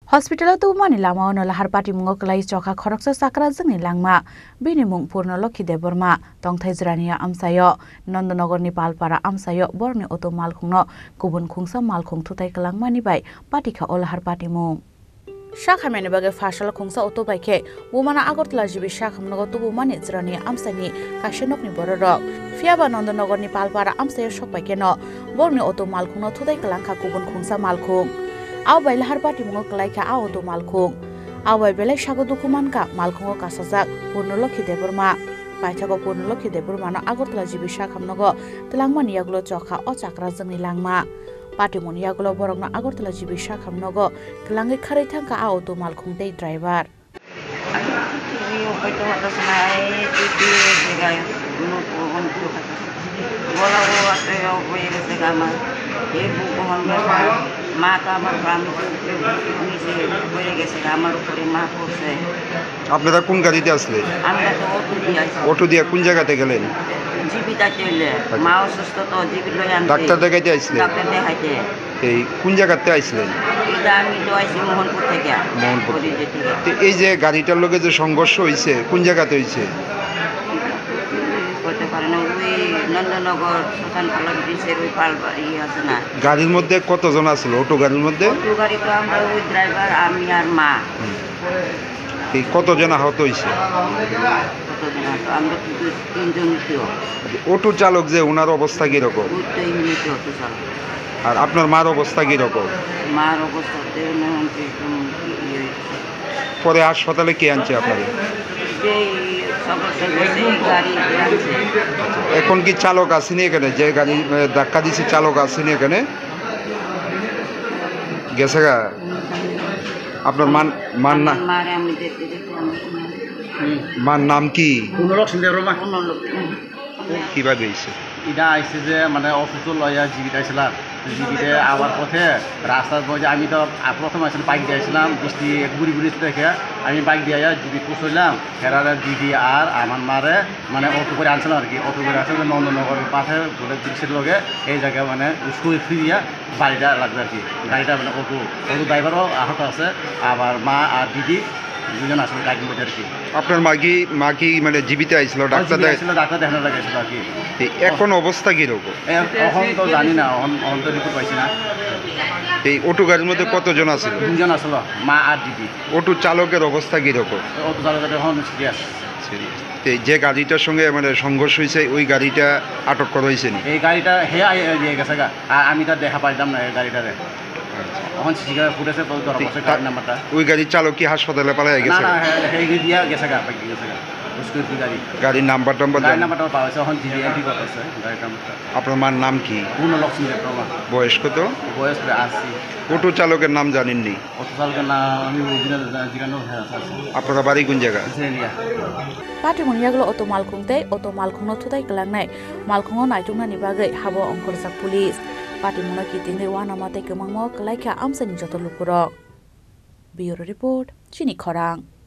Hospital tu mani lama ono lahar pati mungo kelai coka khorokso sakra jengni langma bini mung purno lokhi deborma tongthai jrania amsayo Nandanagar ni Palpara amsayo borni oto malkhungno kubun khungsa malkhung thutai kalangmani bai pati kha olahar pati mung Shakhamene bage fashal khungsa oto baike wumana Agartala jibi shakhamnago tubu mani jrania amsani kashenokni bororok fiaba Nandanagar ni Palpara amsayo shokbaikeno borni oto malkhungno thutai kalangkha kubun khungsa malkhung Aw bai lahar pati mungo kalaika aw to malkhung aw bai belai sago dokuman ka malkhungo kasajak Purnolokhi deborma paithago Purnolokhi deborma no Agartala jibi shakhamnago telangmani yaglo chokha o chakra jengni langma pati muni yaglo borokno Agartala jibi shakhamnago kelangai kharai thangka aw to malkhung dei driver Ibu kohonnya maka berkami নিচে পড়ে গেছে আমার উপরে মা পড়ছে আপনারা কোন গাড়িতে আসলে আমরা তো অটো দিয়ে আসছি অটো দিয়ে কোন জায়গাতে গেলেন জীবিতা চলে মা অসুস্থ তো জীবিত লই আনতে ডাক্তার দেখাইতে আসলে ডাক্তার দেখাইতে এই কোন জায়গাতে আসলেন এটা আমি তো আইছি মোহনপুর থেকে মোহনপুর তো এই যে গাড়িটার লগে যে সংঘর্ষ হইছে কোন জায়গাতে হইছে করতে পারে না ওই নন্দনগর সুলতানপালা ব্রিজের ওই পালবাড়ি আছে না গাড়ির মধ্যে কতজন আছিল অটো গাড়ির মধ্যে অটো গাড়ি তো আমরা ওই ড্রাইভার আমি আর মা এই কতজন আহত হইছে কতজন তো আমরা তিনজন ছিল অটো চালক যে ওনার অবস্থা কি রকম ওই তো ইংরেজি অটো চালক আর আপনার মার অবস্থা কি রকম মার অবস্থাতে পরে হাসপাতালে কে আনছে আপনাদের এখন কি চালক আসেনি এখানে যে গাড়ি ধাক্কা দিছে চালক আসেনি এখানে গেছে গা আপনার মার নাম কি কিভাবে হয়েছে এটা আইসে যে মানে অসুস্থ লইয়া জীবিত আইছিলাম জীবিতে আবার পথে রাস্তার পথে আমি তো প্রথম আসলে বাইক দিয়ে আসছিলাম বৃষ্টি ঘুরি ঘুরি দেখে আমি বাইক দিয়ে জীবিত পৌঁছলাম ফেরার দিদি আর আমার মারে মানে অটো করে আনছিলাম আর কি অটো করে আসলে নন্দনগরের পাশে বলে ব্রিজের লগে এই জায়গায় মানে স্কুল ফিরিয়া বাড়িটা লাগবে আর কি গাড়িটা মানে অটো ড্রাইভারও আহত আছে আবার মা আর দিদি দুজন আসলে গাড়ির মধ্যে আর কি আপনার মা কি মানে জীবিত আইছিল ডাক্তার দেখানো লাগেছিল আর কি এখন অবস্থা কিরকম এখন তো জানি না এখন তো রিপোর্ট পাইছি না এই অটো গাড়ির মধ্যে কতজন আছে দুজন আসলো মা আর দিদি অটো চালকের অবস্থা কিরকম অটো চালকের এখন সিরিয়াস যে গাড়িটার সঙ্গে মানে সংঘর্ষ হয়েছে ওই গাড়িটা আটক করা হয়েছে না এই গাড়িটা হে দিয়ে গেছে গা আর আমি তার দেখা পাইতাম না এই গাড়িটারে এখন সিগারেট ফুটেছে গাড়ির নাম্বারটা ওই গাড়ির চালক কি হাসপাতালে পালাই গেছে না দিয়া গেছে গা গেছে গা গাড়ির নাম্বারটা পাওয়া এখন জিবি এন্ট্রি করতেছে গাড়ির নাম্বারটা আপনার মার নাম কি পূর্ণলক্ষ্মী দেবরমা বয়স কত বয়স 80 অটো চালকের নাম জানেননি অটো চালকের নাম আমি আপনারা বাড়ি কোন জায়গা Pati muniyaglo oto malkhungno thutai kalangnai malkhungo naitungnani bagai habo ongkorjak pulis pati muna kitingi wanamate kemangmo kalaikha amsani joto lupurok Bureau Report Chini Khorang